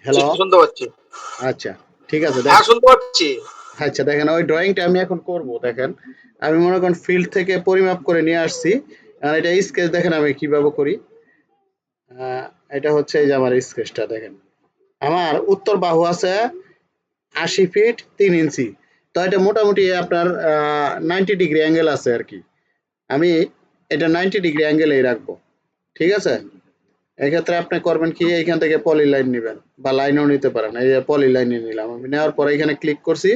Hello. শুনতে পাচ্ছি। আচ্ছা, ঠিক আছে। হ্যাঁ, শুনতে পাচ্ছি। আচ্ছা, দেখেন ওই ড্রয়িংটা আমি এখন করব। দেখেন, আমি মনে করেন ফিল্ড থেকে পরিমাপ করে নিয়ে আসছি। আর এটা স্কেচ দেখেন আমি কিভাবে করি। আহ, এটা হচ্ছে এই যে আমার স্কেচটা দেখেন। আমার উত্তর বাহু আছে ৮০ ফিট ৩ ইঞ্চি। তো এটা মোটামুটি আপনার 90 ডিগ্রি অ্যাঙ্গেল আছে আর কি। আমি এটা 90 ডিগ্রি অ্যাঙ্গেলেই রাখবো। ঠিক আছে? এক্ষেত্রে আপনি করবেন কি, এইখান থেকে পলি লাইন নেবেন বা লাইনও নিতে পারেন। এই যে পলি লাইনে নিলাম, আমি নেওয়ার পরে এখানে ক্লিক করছি।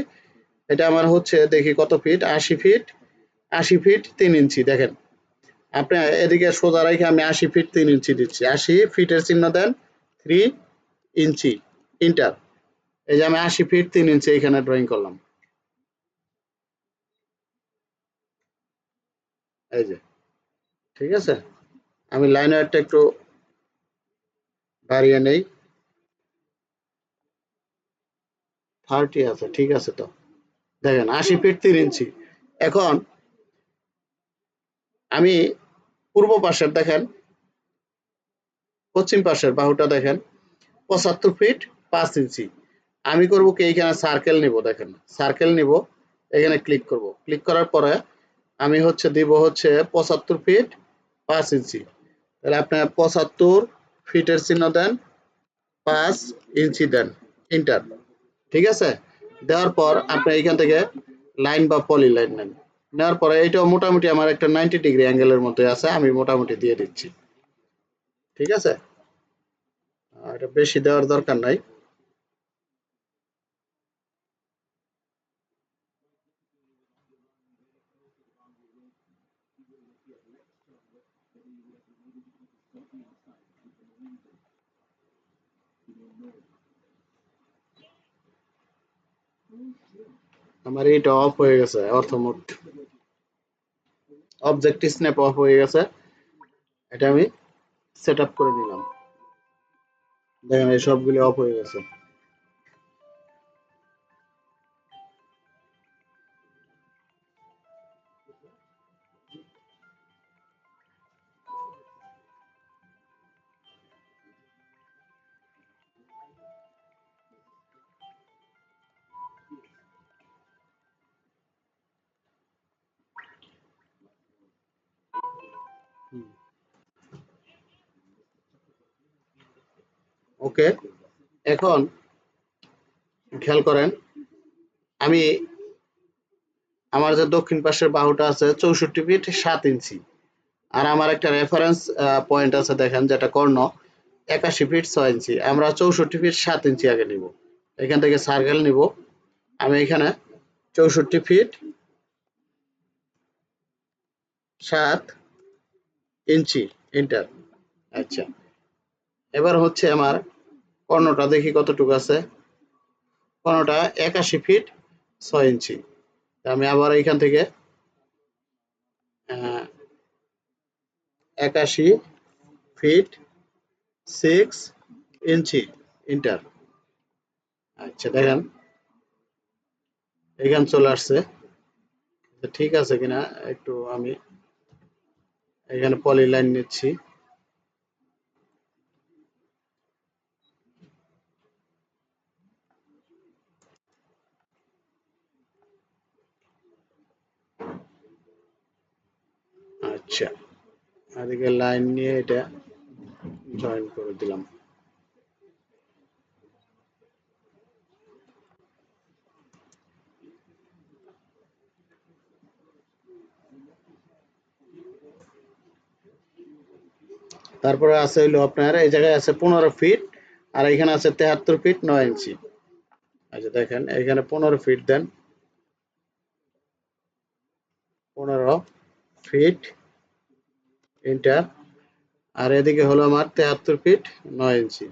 এটা আমার হচ্ছে দেখি কত ফিট, ৮০ ফিট ৮০ ফিট ৩ ইঞ্চি। দেখেন, আপনি এদিকে সোজা রেখে আমি ৮০ ফিট ৩ ইঞ্চি দিচ্ছি। ৮০ ফিটের চিহ্ন দেন, 3 ইঞ্চি, ইন্টার। এই যে আমি ৮০ ফিট ৩ ইঞ্চি এখানে ড্রয়িং করলাম। এই যে, ঠিক আছে। আমি লাইনারটা একটু বাড়িয়ে নেই, 30 আছে, ঠিক আছে। তো দেখেন ৮০ ফিট ৩ ইঞ্চি। এখন আমি পূর্ব পাশের দেখেন, পশ্চিম পাশের বাহুটা দেখেন ৭৫ ফিট ৫ ইঞ্চি। আমি করব কি, এইখানে সার্কেল নিব। দেখেন, সার্কেল নিব, এখানে ক্লিক করব। ক্লিক করার পরে আমি হচ্ছে দিব হচ্ছে ৭৫ ফিট ৫ ইঞ্চি। তাহলে আপনার ৭৫ ফিটের চিহ্ন দেন, 5 ইঞ্চি দেন, ইন্টার। ঠিক আছে? দেওয়ার পর আপনি এইখান থেকে লাইন বা পলি লাইন নেন। নেওয়ার পরে এটাও মোটামুটি আমার একটা 90 ডিগ্রি অ্যাঙ্গেলের মধ্যে আছে, আমি মোটামুটি দিয়ে দিচ্ছি। ঠিক আছে? এটা বেশি দেওয়ার দরকার নাই। আমার এটা অফ হয়ে গেছে, অর্থমোট অবজেক্ট স্ন্যাপ অফ হয়ে গেছে। এটা আমি সেট আপ করে নিলাম। দেখেন এই সবগুলি অফ হয়ে গেছে। ওকে, এখন খেয়াল করেন, আমি আমার যে দক্ষিণ পাশের বাহুটা আছে ৬৪ ফিট ৭ ইঞ্চি। আর আমার একটা রেফারেন্স পয়েন্ট আছে দেখেন, যেটা কর্ণ ৮১ ফিট ৬ ইঞ্চি। আমরা ৬৪ ফিট ৭ ইঞ্চি আগে নিব। এখান থেকে সার্কেল নিব। আমি এখানে ৬৪ ফিট ৭ ইঞ্চি, ইন্টার। আচ্ছা, এবার হচ্ছে আমার কর্ণটা দেখি কতটুকু আছে। কর্ণটা ৮১ ফিট ৬ ইঞ্চি। আমি আবার এইখান থেকে ৮১ ফিট ৬ ইঞ্চি, ইন্টার। আচ্ছা, দেখেন এখানে চলে আসছে। ঠিক আছে কিনা একটু আমি এখানে পলি লাইন নিচ্ছি। আচ্ছা, এদিকে লাইন নিয়ে এটা জয়েন করে দিলাম। তারপরে আছে হইলো আপনার এই জায়গায় আছে ১৫ ফিট, আর এখানে আছে ৭৩ ফিট ৯ ইঞ্চি। আচ্ছা, দেখেন এখানে ১৫ ফিট দেন, ১৫ ফিট, ইন্টার। আর এদিকে হলো আমার ৭৩ ফিট ৯ ইঞ্চি,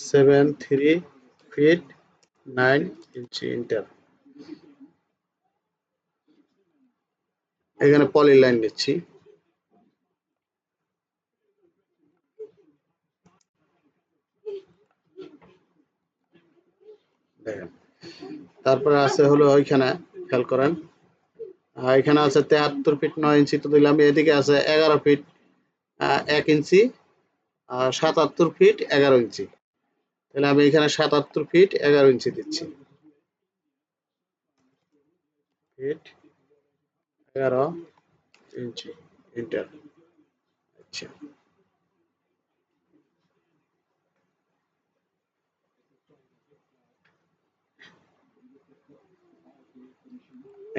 ৭৩ ফিট ৯ ইঞ্চি, ইন্টার। এখানে পলি লাইন নিচ্ছি। দেখেন, তারপরে আছে হলো ওইখানে, খেয়াল করেন, এখানে আছে ৭৩ ফিট ৯ ইঞ্চি তো দিলাম। এদিকে আছে ১১ ফিট ১ ইঞ্চি, আর ৭৭ ফিট ১১ ইঞ্চি। তাহলে আমি এখানে ৭৭ ফিট ১১ ইঞ্চি দিচ্ছি। ফিট ১১ ইঞ্চি, এন্টার। আচ্ছা,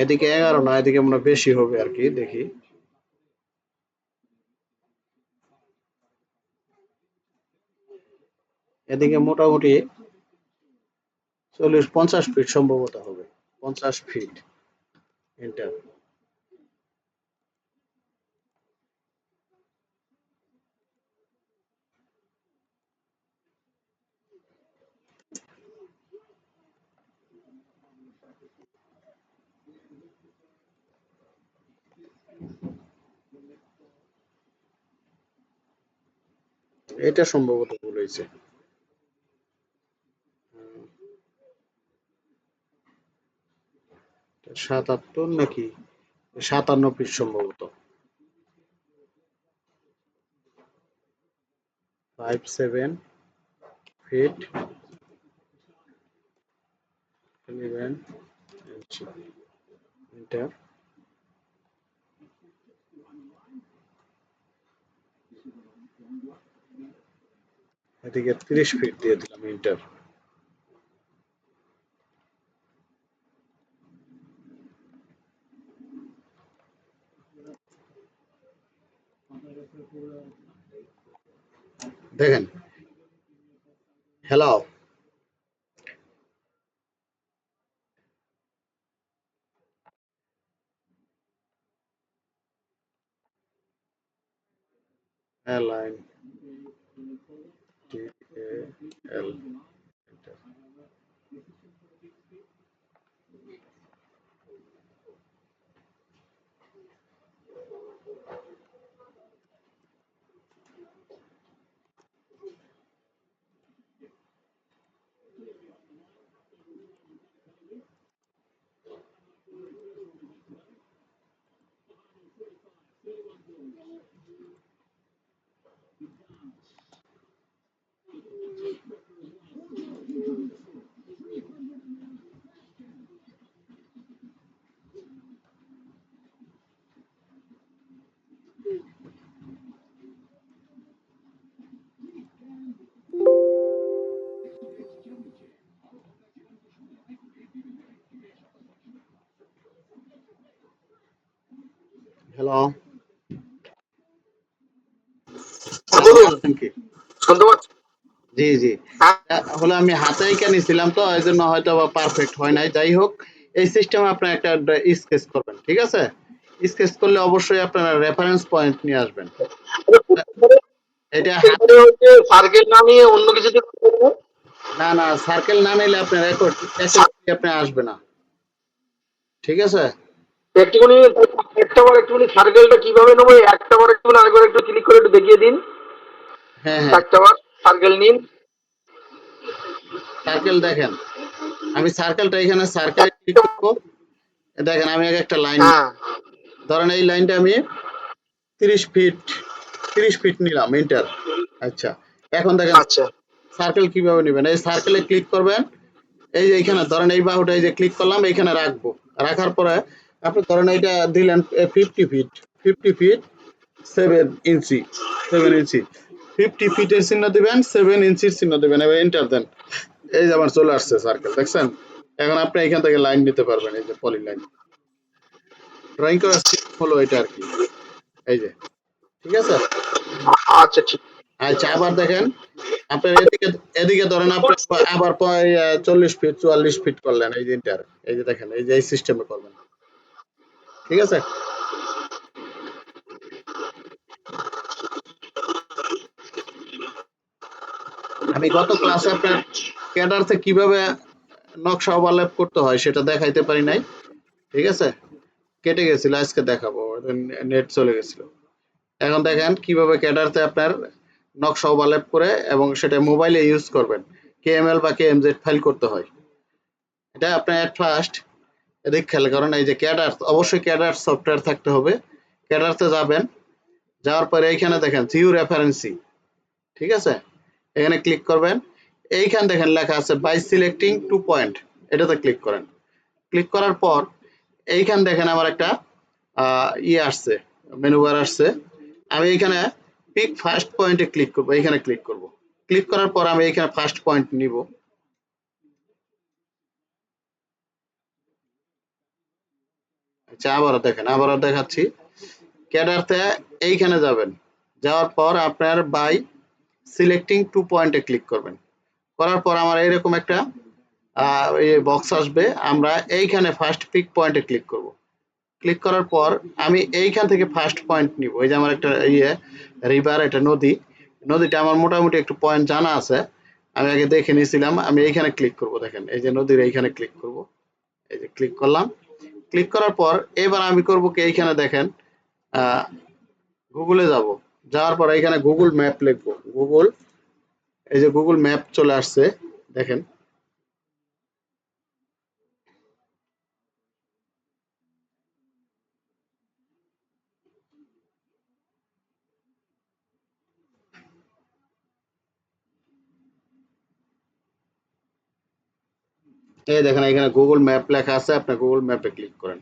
এদিকে ১১ না, এদিকে মনে হয় বেশি হবে আর কি, দেখি। এদিকে মোটামুটি ৪০-৫০ ফিট সম্ভবত হবে। ৫০ ফিট, এন্টার। এটা সম্ভবত ভুল হয়েছে। ৭৭ নাকি ৫৭ ফিট সম্ভবত। ৫-৭ ফিট 11 ইঞ্চি, এন্টার। এদিকে ৩০ ফিট দিয়ে দিলাম, এন্টার। দেখেন, hello, align TAL, enter. Hello, বলুন, আছেন কি? শুনতে পাচ্ছি। জি, জি। হ্যাঁ, হলো আমি হাতে এঁকে নিছিলাম তো, এজন্য হয়তো বা পারফেক্ট হয় নাই। যাই হোক, এই সিস্টেমে আপনার একটা স্কেচ করবেন, ঠিক আছে? স্কেচ করলে অবশ্যই আপনারা রেফারেন্স পয়েন্ট নিয়ে আসবেন। এটা হাতে, এখানে হচ্ছে সার্কেল নামিয়ে অন্য কিছু দিয়ে করবো। না না, সার্কেল না নিলে আপনার রেকর্ড আপনি আসবে না, ঠিক আছে? একটুখানি একটা বার একটুখানি সার্কেলটা কিভাবে নেবো, একটা বার একটু আরেকবার একটু ক্লিক করে একটু দেখিয়ে দিন। হ্যাঁ, হ্যাঁ, একটা বার সার্কেল নিন। সার্কেল দেখেন। আমি সার্কেলটা এখানে সার্কেলে ক্লিক করবো। দেখেন আমি একটা লাইন, হ্যাঁ, ধরেন এই লাইনটা আমি ৩০ ফিট ৩০ ফিট নিলাম, এন্টার। আচ্ছা, এখন দেখেন আচ্ছা, সার্কেল কিভাবে নেবেন। এই সার্কেলে ক্লিক করবেন। এই যে এইখানে ধরেন এই বাহুটা এই যে ক্লিক করলাম, এইখানে রাখবো। রাখার পরে আপনি ধরেন এইটা দিলেন 50 ফিট, 50 ফিট 7 ইঞ্চি, 7 ইঞ্চি। 50 ফিটের চিহ্ন দিবেন, 7 ইঞ্চির চিহ্ন দিবেন, এবার এন্টার দেন। এই যে আমার চলে আসছে সার্কেল, দেখছেন? এখন আপনি এখান থেকে লাইন নিতে পারবেন, এই যে পলি লাইন। ড্রয়িং করার সিস্টেম হলো এটা আর কি। এই যে, ঠিক আছে? আচ্ছা, ঠিক। আচ্ছা, আবার দেখেন আপনার এদিকে, এদিকে ধরেন আপনি আবার 40 ফিট 44 ফিট করলেন, এই যে এন্টার। এই যে দেখেন, এই যে এই সিস্টেমে করবেন, ঠিক আছে? আমি গত ক্লাসে আপনার ক্যাডারতে কিভাবে নকশা ওভারল্যাপ করতে হয় সেটা দেখাইতে পারি নাই, ঠিক আছে? কেটে গেছিল, আজকে দেখাবো, নেট চলে গেছিল। এখন দেখেন কিভাবে ক্যাডারতে আপনার নকশা ওভারল্যাপ করে এবং সেটা মোবাইলে ইউজ করবেন, কেএমএল বা কেএমজেড ফাইল করতে হয়। এটা আপনার এট ফার্স্ট এদিক খেয়াল করেন, এই যে ক্যাডার, অবশ্যই ক্যাডার সফটওয়্যার থাকতে হবে। ক্যাডারতে যাবেন, যাওয়ার পরে এইখানে দেখেন জিও রেফারেন্সি, ঠিক আছে, এখানে ক্লিক করবেন। এইখান দেখেন লেখা আছে বাই সিলেক্টিং 2 পয়েন্ট, এটাতে ক্লিক করেন। ক্লিক করার পর এইখান দেখেন আমার একটা ইয়ে আসছে, মেনু বার আসছে। আমি এখানে পিক ফার্স্ট পয়েন্টে ক্লিক করব, এইখানে ক্লিক করব। ক্লিক করার পর আমি এইখানে ফার্স্ট পয়েন্ট নিব। আচ্ছা, আবারও দেখেন, আবারও দেখাচ্ছি। ক্যাডারতে এইখানে যাবেন, যাওয়ার পর আপনার বাই সিলেক্টিং 2 পয়েন্টে ক্লিক করবেন। করার পর আমার এরকম একটা বক্স আসবে। আমরা এইখানে ফার্স্ট পিক পয়েন্টে ক্লিক করব। ক্লিক করার পর আমি এইখান থেকে ফার্স্ট পয়েন্ট নিব। এই যে আমার একটা রিভার, এটা নদী। নদীটা আমার মোটামুটি একটু পয়েন্ট জানা আছে, আমি আগে দেখে নিয়েছিলাম। আমি এইখানে ক্লিক করব, দেখেন এই যে নদীর এইখানে ক্লিক করব। এই যে ক্লিক করলাম। ক্লিক করার পর এবার আমি করব কি, এইখানে দেখেন গুগলে যাব। যাওয়ার পর এইখানে গুগল ম্যাপ লিখবো। গুগল, এই যে গুগল ম্যাপ চলে আসছে, দেখেন। এই দেখেন এখানে গুগল ম্যাপ লেখা আছে, আপনি গুগল ম্যাপে ক্লিক করেন।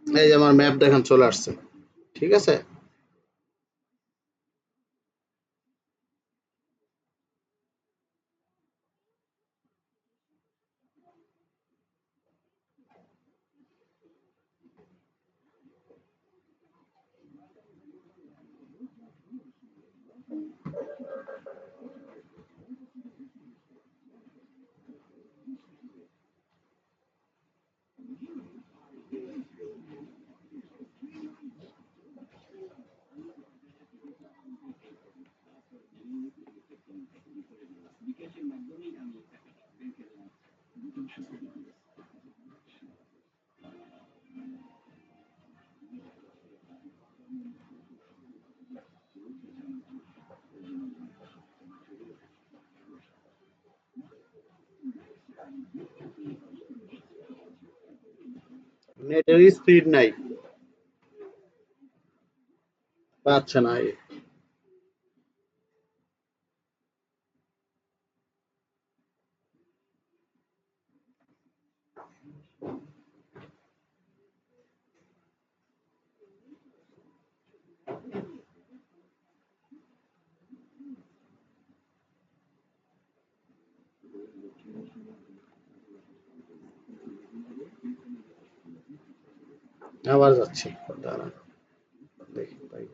এই যে আমার ম্যাপ দেখেন চলে আসছে, ঠিক আছে। নেটের স্পিড নাই, পাচ্ছে না। আবার যাচ্ছি, দাঁড়ান দেখি ভাই।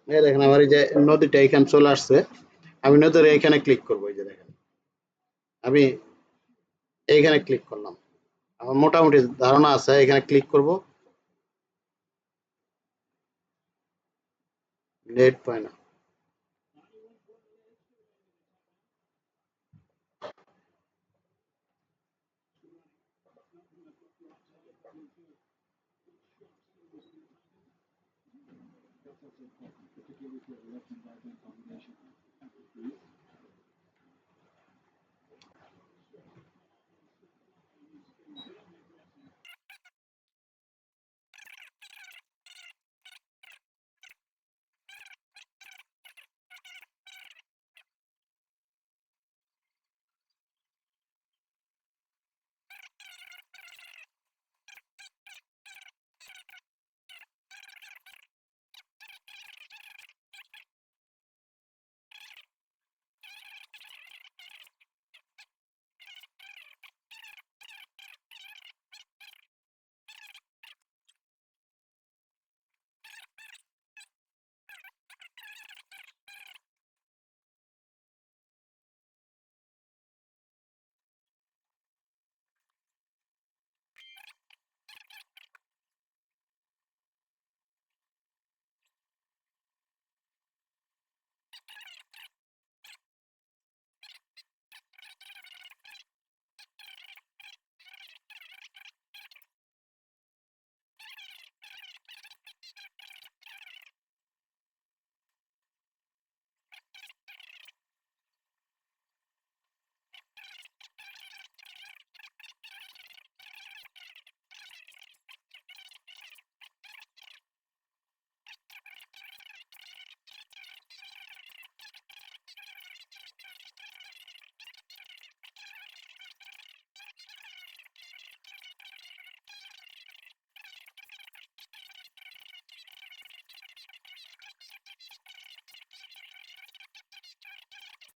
এই দেখেন আমার এই যে নদীটা এখানে চলে আসছে। আমি নদীর এইখানে ক্লিক করবো, এই যে দেখেন আমি এইখানে ক্লিক করলাম। আমার মোটামুটি ধারণা আছে, এখানে ক্লিক করব। নেট পায় না।